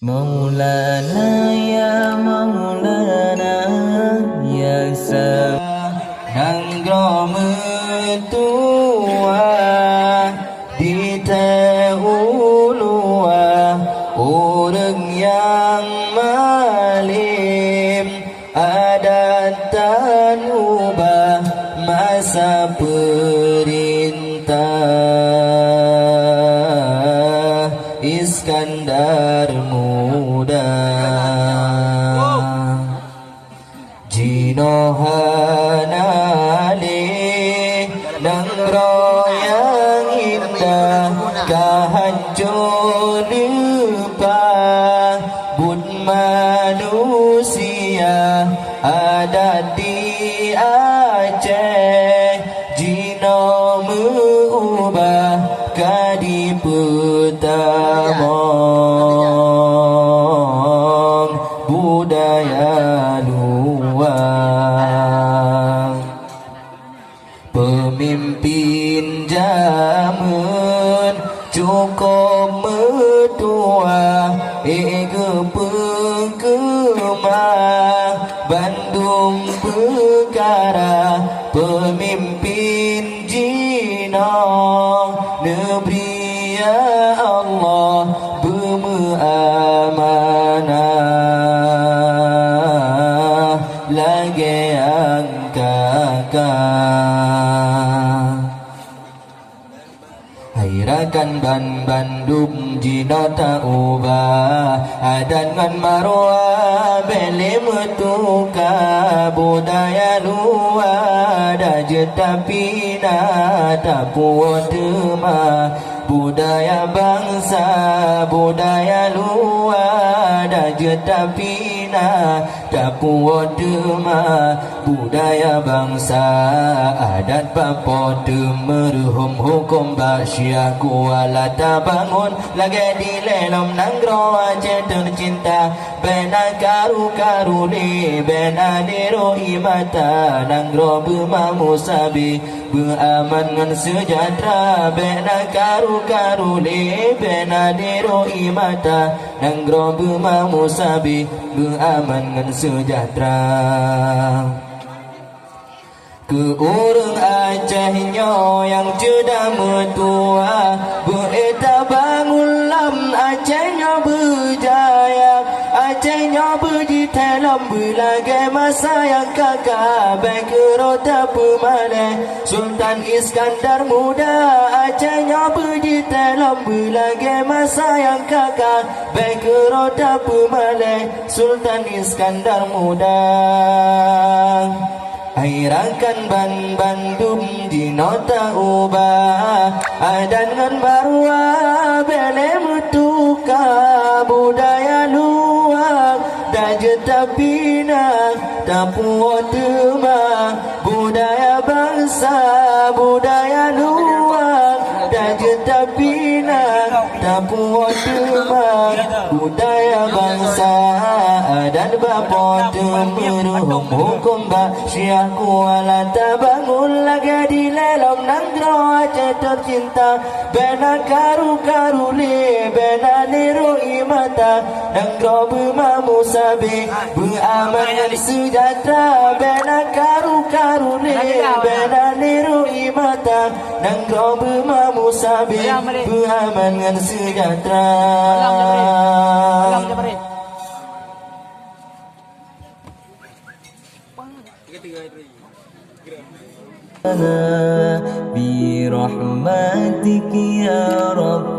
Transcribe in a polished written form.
Maulana ya Maulana ya Nangro metua di tehulua orang yang malim adat dan ubah masa perintah Iskandar muda Jinohanale Nangro yang indah Kahancur lupa Bud manusia ada di Aceh Jino mengubah kadi petamong budaya luar pemimpin zaman cukup metua ego penggemar Bandung perkara pemimpin jina negeri ya Allah bermuamanah lagi yang kakak Hairakan Bandung jina tak ubah adan ngan marwah beli metuka budaya luar dah tapi tak puas demah budaya bangsa budaya luar dah tapi tak puas demah budaya bangsa adat papo merhum hukum basya kuala tabangun lagi di lelom Nangro Aceh tercinta bena karu-karu li bena dero imata Nangro bermamu sabi beraman ngan sejahtera bena karu-karu li bena dero imata Nangro bermamu sabi beraman ngan sejahtera ke orang Acehnya yang sudah metua bereta bangun lam Acehnya berjaya Acehnya berjitelam berlagai masa yang kakak baik rota pemalai Sultan Iskandar muda Acehnya berjitelam berlagai masa yang kakak baik rota pemalai Sultan Iskandar muda Airakan Bandung di nota ubah adan ngan barua bele mutuka budaya luar daje tapi tak puas demah budaya bangsa budaya luar daje tapi tak puas demah budaya bangsa dan bapa temeruhum hukum basya kuala tabangun lagi di lelom Nangro Aceh tercinta bena karu-karu li bena niru imata Nangro bermamu sabi beraman sejahtera bena karu-karu li bena niru imata Nangro bermamu sabi beraman sejahtera برحمتك يا رب